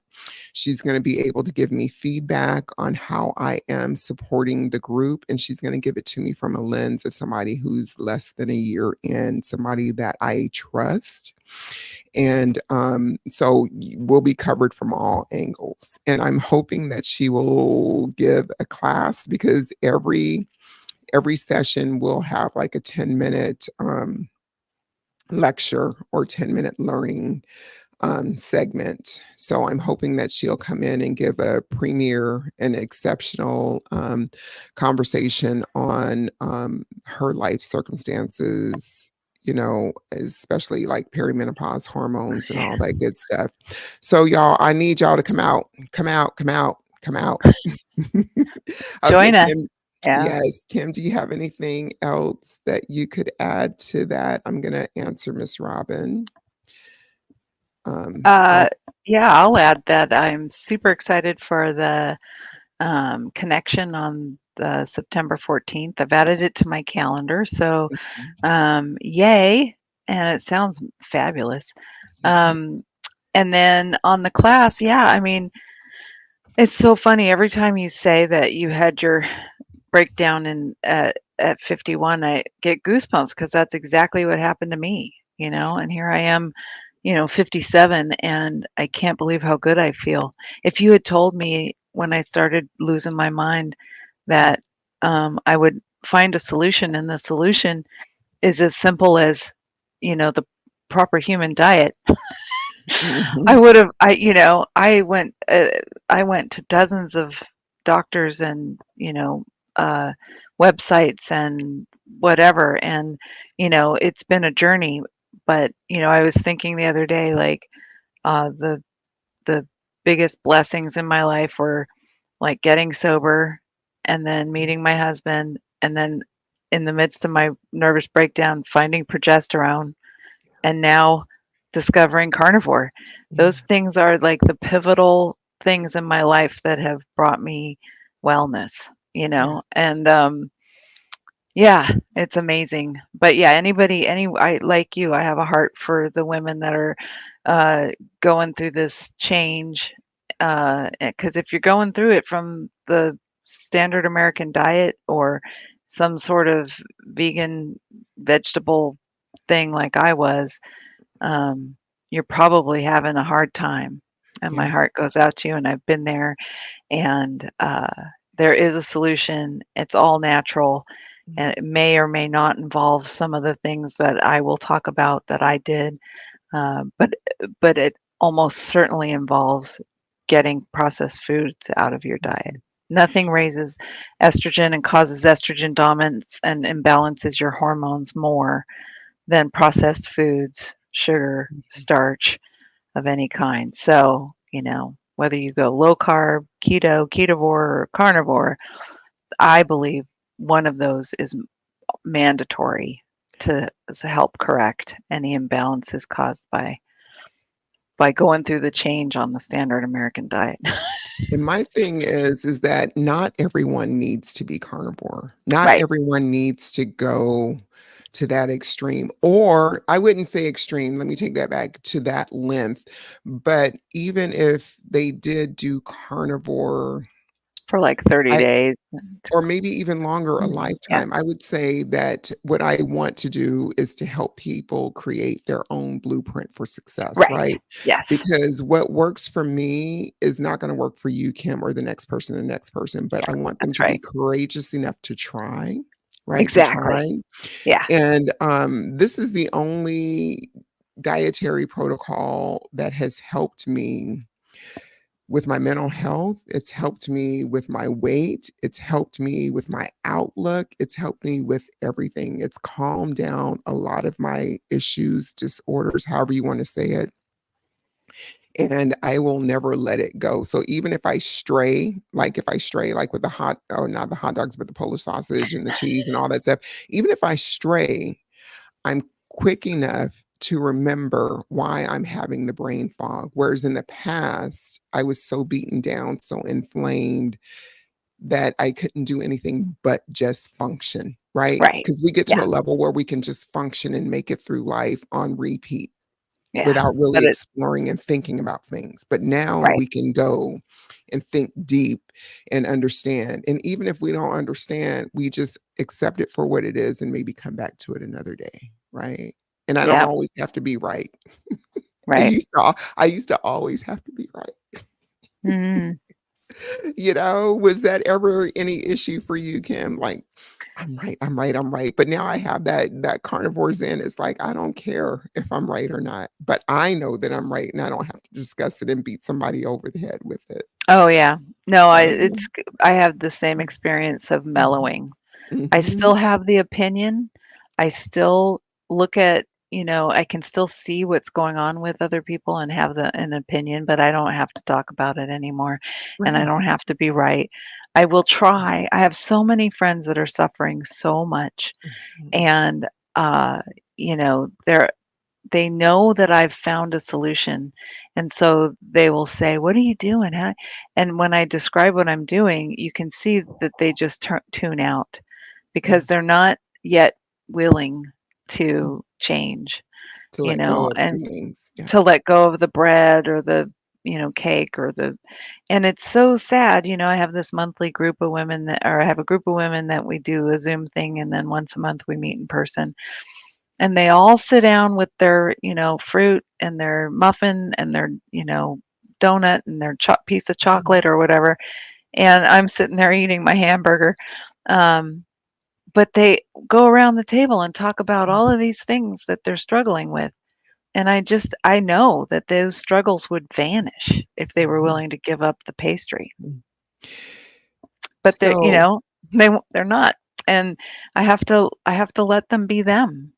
She's going to be able to give me feedback on how I am supporting the group. And she's going to give it to me from a lens of somebody who's less than a year in, somebody that I trust. And so we'll be covered from all angles. And I'm hoping that she will give a class because every session will have like a 10-minute lecture or 10-minute learning segment. So I'm hoping that she'll come in and give a premier and exceptional conversation on her life circumstances, especially like perimenopause hormones and all that good stuff. So y'all, I need y'all to come out, come out, come out, come out. Okay, Join us. Kim. Yeah. Yes, Kim, do you have anything else that you could add to that? I'm going to answer Miss Robin. Um, Uh, I'll, yeah, I'll add that I'm super excited for the connection on the September 14th. I've added it to my calendar. So, yay. And it sounds fabulous. okay. Um, and then on the class, yeah, I mean, it's so funny. Every time you say that you had your breakdown at 51, I get goosebumps because that's exactly what happened to me, and here I am, 57, and I can't believe how good I feel. If you had told me when I started losing my mind that I would find a solution, and the solution is as simple as, the proper human diet, I Mhm. would have, I went to dozens of doctors and, uh, websites and whatever. And, it's been a journey. But, I was thinking the other day, like, the biggest blessings in my life were like getting sober and then meeting my husband, and then in the midst of my nervous breakdown, finding progesterone, and now discovering carnivore. Yeah. Those things are like the pivotal things in my life that have brought me wellness, Yeah. and yeah, it's amazing. But yeah, I like you, I have a heart for the women that are uh, going through this change. Because if you're going through it from the standard American diet or some sort of vegan vegetable thing like I was, um, you're probably having a hard time. And my Yeah. heart goes out to you, and I've been there, and there is a solution. It's all natural, Mm. and it may or may not involve some of the things that I will talk about that I did, but it almost certainly involves getting processed foods out of your diet. Mhm. Nothing raises estrogen and causes estrogen dominance and imbalances your hormones more than processed foods, sugar, Mhm. starch of any kind. So, whether you go low carb, keto, ketovore, or carnivore, I believe one of those is mandatory to help correct any imbalances caused by going through the change on the standard American diet. And my thing is that not everyone needs to be carnivore. Not Right. everyone needs to go to that extreme, or I wouldn't say extreme, let me take that back, to that length. But even if they did do carnivore, For like 30 I days. or maybe even longer, a Yeah. lifetime, I would say that what I want to do is to help people create their own blueprint for success, Right. right? Yes. Because what works for me is not gonna work for you, Kim, or the next person, but I want them That's to be right. courageous enough to try, right? To Exactly. try. Yeah. And, this is the only dietary protocol that has helped me with my mental health. It's helped me with my weight. It's helped me with my outlook. It's helped me with everything. It's calmed down a lot of my issues, disorders, however you want to say it. And I will never let it go. So even if I stray, like if I stray, like with the hot, or not the hot dogs, but the Polish sausage and the cheese and all that stuff, even if I stray, I'm quick enough to remember why I'm having the brain fog. Whereas in the past, I was so beaten down, so inflamed that I couldn't do anything but just function, right? Right. Because we get to Yeah. a level where we can just function and make it through life on repeat Yeah. without really But it exploring and thinking about things. But now right. we can go and think deep and understand. And even if we don't understand, we just accept it for what it is and maybe come back to it another day, right? And I don't Yeah. always have to be right. Right. I used to always have to be right. Mhm. Was that ever any issue for you, Kim? Like, I'm right, I'm right, I'm right. But now I have that carnivore zen. It's like I don't care if I'm right or not, but I know that I'm right, and I don't have to discuss it and beat somebody over the head with it. Oh, yeah. No, Um, I have the same experience of mhm, mellowing. I still mhm, have the opinion. I still look at, I can still see what's going on with other people and have an opinion, but I don't have to talk about it anymore, and I right. don't have to be right. I will try. I have so many friends that are suffering so much, Mhm, and uh, they know that I've found a solution, and so they will say, "What are you doing? Huh?" And when I describe what I'm doing, you can see that they just tune out yeah, because they're not yet willing mm, to change, to let go of some and things, yeah. to let go of the bread or the, cake or and it's so sad. I have this monthly group of women or I have a group of women that we do a Zoom thing, and then once a month we meet in person, and they all sit down with their, fruit and their muffin and their, donut and their piece of Mhm, chocolate or whatever, and I'm sitting there eating my hamburger. Um, but they go around the table and talk about mm, all of these things that they're struggling with. And I know that those struggles would vanish if they were mhm, willing to give up the pastry. mm. But they're, So they're not. and I have to let them be them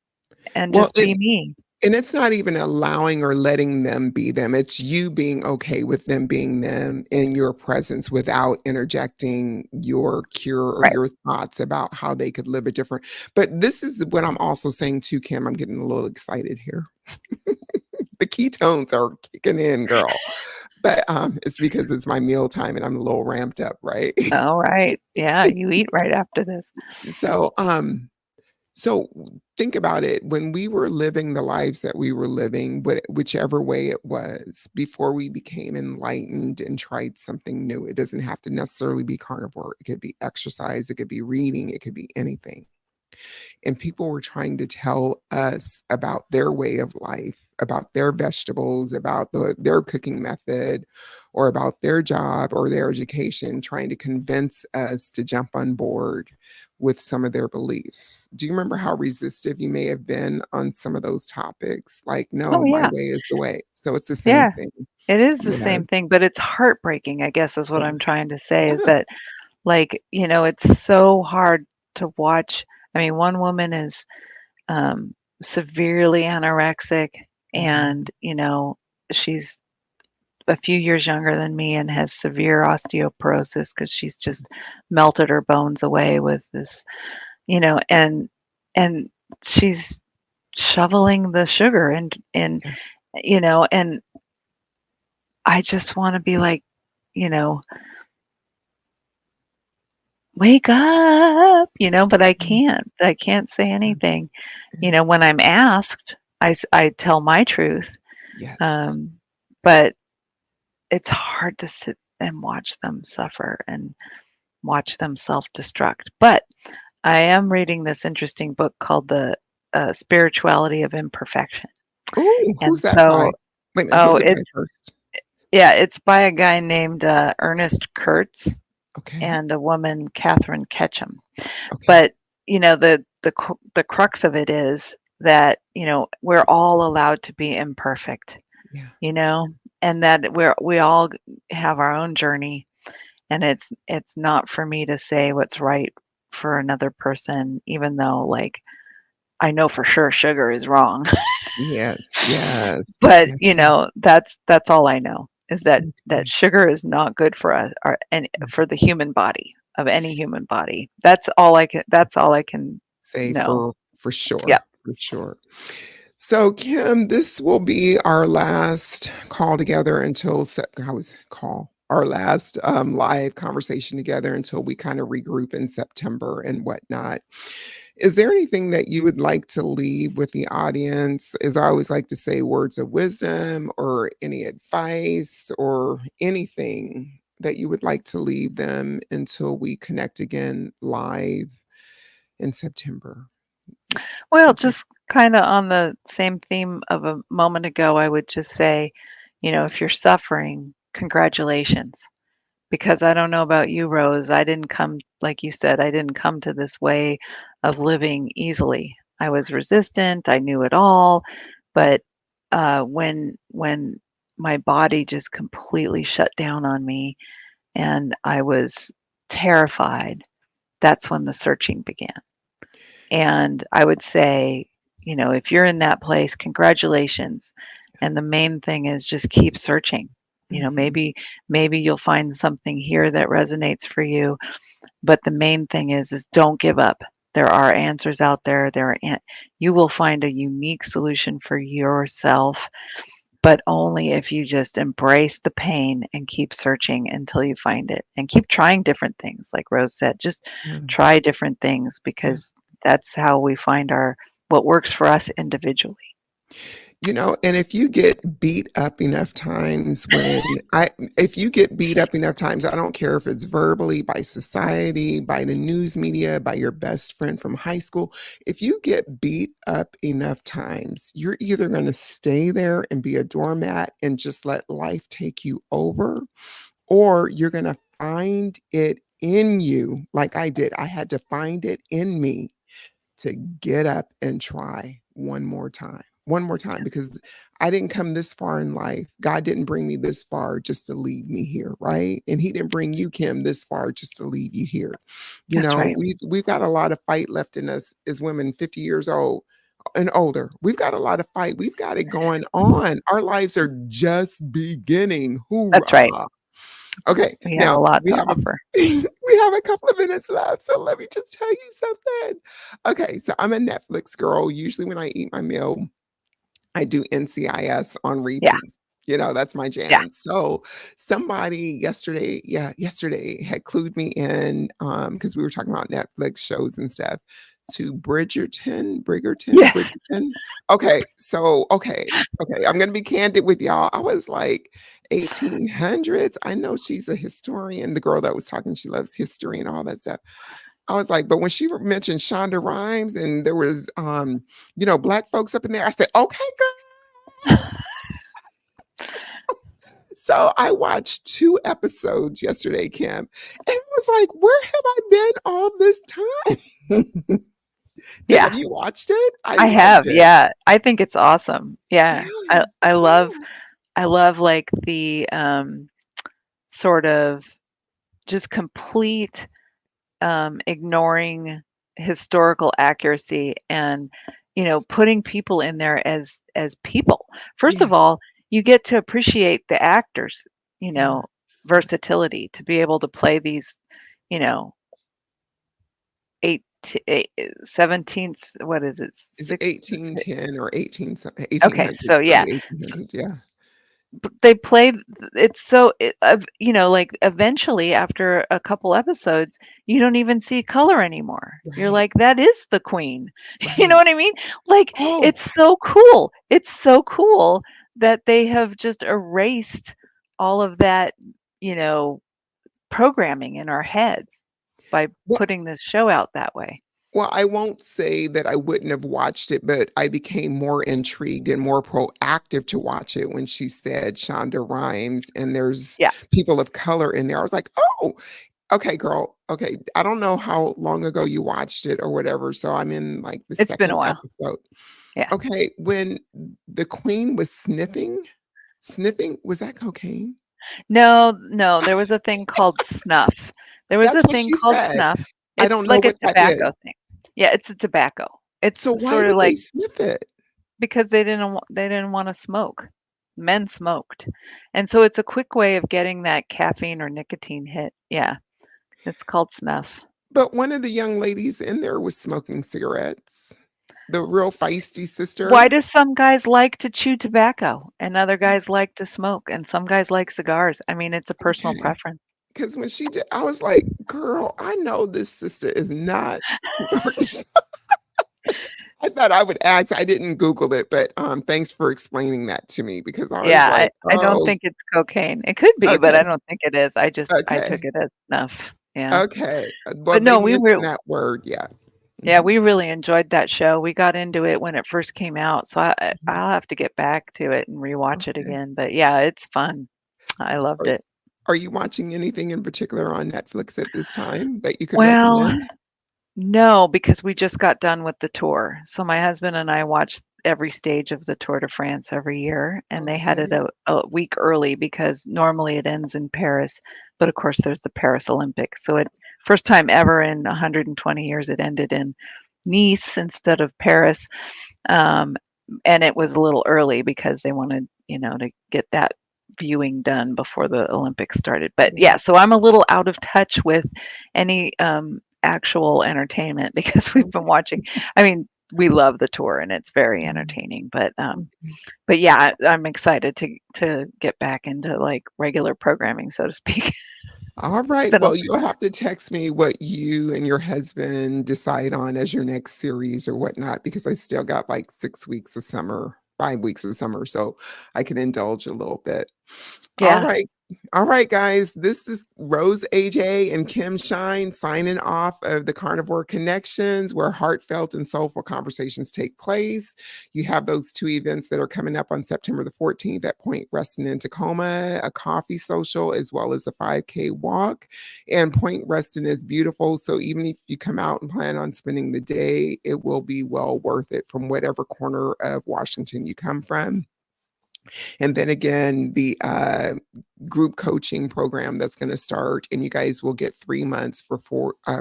and Well, just be me. and it's not even allowing or letting them be them. It's you being okay with them being them in your presence without interjecting your cure or Right. your thoughts about how they could live a different. But this is what I'm also saying too, Kim. I'm getting a little excited here. The ketones are kicking in, girl. But it's because it's my meal time and I'm a little ramped up, right? All right. Yeah, you eat right after this. So so think about it. When we were living the lives that we were living, whichever way it was, before we became enlightened and tried something new, it doesn't have to necessarily be carnivore. It could be exercise, it could be reading, it could be anything. And people were trying to tell us about their way of life, about their vegetables, about their cooking method, or about their job or their education, trying to convince us to jump on board with some of their beliefs. Do you remember how resistive you may have been on some of those topics? Like, Oh, no, my yeah. way is the way. So it's the same Yeah. thing. It is the Yeah. same thing, but it's heartbreaking, I guess is what Yeah. I'm trying to say is Yeah. that, like, it's so hard to watch. I mean, one woman is severely anorexic Yeah. and, she's a few years younger than me and has severe osteoporosis because she's just melted her bones away with this, and she's shoveling the sugar and Yeah. and I just want to be like, you know, wake up, but I Yeah. can't. I can't say Yeah. anything. Yeah. When I'm asked, I tell my truth. Yes. Um, but it's hard to sit and watch them suffer and watch them self-destruct. But I am reading this interesting book called The Spirituality of Imperfection. Oh, who's And that by? so, Wait a minute, oh, who's it by it's first? yeah, it's by a guy named Ernest Kurtz Okay. and a woman, Catherine Ketchum. Okay. But the crux of it is that we're all allowed to be imperfect, Yeah. you know, and that we all have our own journey, and it's not for me to say what's right for another person, even though like I know for sure sugar is wrong. Yes. Yes. But, Yes. that's all I know is that Okay. sugar is not good for us or and Mm. for the human body, of any human body. That's all I can Say know. for Yeah. sure. For sure. So, Kim, this will be our last call together until I was call our last live conversation together until we kind of regroup in September and whatnot. Is there anything that you would like to leave with the audience? As I always like to say, words of wisdom or any advice or anything that you would like to leave them until we connect again live in September? Well, just kinda on the same theme of a moment ago, I would just say, if you're suffering, congratulations. Because I don't know about you, Rose, I didn't come like you said, I didn't come to this way of living easily. I was resistant, I knew it all, but, when my body just completely shut down on me and I was terrified, that's when the searching began. And I would say, if you're in that place, congratulations. And the main thing is just keep searching. Mhm. Maybe you'll find something here that resonates for you, but the main thing is don't give up. There are answers out there. You will find a unique solution for yourself, but only if you just embrace the pain and keep searching until you find it and keep trying different things. Like Rose said, just Yeah, try different things yeah. because that's how we find our what works for us individually. And if you get beat up enough times if you get beat up enough times, I don't care if it's verbally, by society, by the news media, by your best friend from high school. If you get beat up enough times, you're either going to stay there and be a doormat and just let life take you over, or you're going to find it in you like I did. I had to find it in me to get up and try one more time. one more time because I didn't come this far in life. God didn't bring me this far just to leave me here, right? And he didn't bring you, Kim, this far just to leave you here. You That's know, right. we've got a lot of fight left in us as women 50 years old and older. We've got a lot of fight. We've got it going on. Our lives are just beginning. That's right. Hoorah. Okay, We have a now lot we to have a offer. we have a couple of minutes left, so let me just tell you something. Okay, so I'm a Netflix girl. Usually when I eat my meal, I do NCIS on Yeah. repeat. You know, that's my Yeah. jam. So somebody yesterday, yeah, yesterday had clued me in because we were talking about Netflix shows and stuff to Yes. Bridgerton. Okay, I'm gonna be candid with y'all. I was like 1800s. I know she's a historian. The girl that was talking, she loves history and all that stuff. I was like, but when she mentioned Shonda Rhimes and there was black folks up in there, I said, okay, girl. So I watched 2 episodes yesterday, Kim, and I was like, "Where have I been all this time?" Yeah. Have you watched it? I I loved have. it. Yeah. I think it's awesome. Yeah. Yeah, I love yeah, like the sort of just complete ignoring historical accuracy and putting people in there as people. First of yeah, all, you get to appreciate the actors, you yeah, know, versatility to be able to play these, you know, 17th, what is it? is it Six, 1810 or okay, 1800s, so yeah, early 1800s, yeah. they play it's so like eventually after a couple episodes you don't even see color anymore. You're Right, like, that is the queen. You know right. what I mean? Like, Oh, it's so cool. It's so cool that they have just erased all of that, you know programming in our heads by well putting this show out that way. Well, I won't say that I wouldn't have watched it, but I became more intrigued and more proactive to watch it when she said Shonda Rhimes and there's Yeah, people of color in there. I was like, "Oh, okay, girl. Okay." I don't know how long ago you watched it or whatever, so I'm in like the it's been a second while. episode. Yeah. Okay, when the queen was sniffing, was that cocaine? No, no, there was a thing called snuff. There was a That's what thing she called said. snuff. I It's don't know like a what that is. tobacco thing. Yeah, it's a tobacco. It's So why sort of would they like sniff it? because they didn't wanna smoke. Men smoked. And so it's a quick way of getting that caffeine or nicotine hit. Yeah, it's called snuff. But one of the young ladies in there was smoking cigarettes. The real feisty Why sister. do some guys like to chew tobacco and other guys like to smoke and some guys like cigars? I mean, it's a personal Okay. preference. Because when she did, I was like, girl, I know this sister is not. I thought I would ask. I didn't Google it, but thanks for explaining that to me because I was Yeah, like, I don't oh, think it's cocaine. It could be, but I okay, don't think it is. I took okay, it as snuff. Yeah. okay. Well, But they no, we were mentioned that word, yeah. yeah, Mhm, we really enjoyed that show. We got into it when it first came out, so mhm. I'll have to get back to it and rewatch it Okay. again. But yeah, it's fun. I loved Are, it. are you watching anything in particular on Netflix at this time that you could Well, recommend? no, because we just got done with the tour. So my husband and I watched every stage of the Tour de France every year, and they had it Okay. a week early because normally it ends in Paris, but of course there's the Paris Olympics. So it first time ever in 120 years it ended in Nice instead of Paris. Um, and it was a little early because they wanted, to get that viewing done before the Olympics started. But Yeah. yeah, so I'm a little out of touch with any actual entertainment because we've been watching. I mean, we love the tour and it's very Mhm. entertaining. Okay. But yeah, I'm excited to get back into like regular programming, so to speak. All It's right. been a Well, you'll have to text me what you and your husband decide on as your next series or whatnot, because I still got like 6 weeks of summer, 5 weeks of summer, so I can indulge a little bit. All yeah. right. All right, guys, this is Rose AJ and Kim Shine signing off of the Carnivore Connections, where heartfelt and soulful conversations take place. You have those two events that are coming up on September the 14th at Point Reston in Tacoma, a coffee social, as well as a 5K walk. And Point Reston is beautiful. So even if you come out and plan on spending the day, it will be well worth it from whatever corner of Washington you come from. And then again, the group coaching program that's going to start, and you guys will get 3 months for I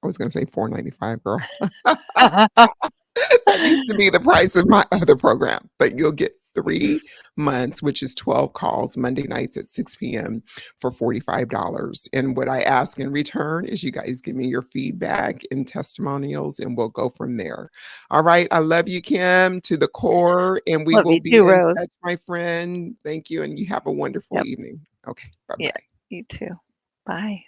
was going to say $4.95, girl. That needs to be the price of my other program, but you'll get 3 months, which is 12 calls Monday nights at 6 p.m. for $45. And what I ask in return is you guys give me your feedback and testimonials, and we'll go from there. All right. I love you, Kim, to the core, and we Love will you be too, in Rose. touch, my friend. Thank you, and you have a wonderful Yep. evening. Okay. Bye Yeah, bye. you too. Bye.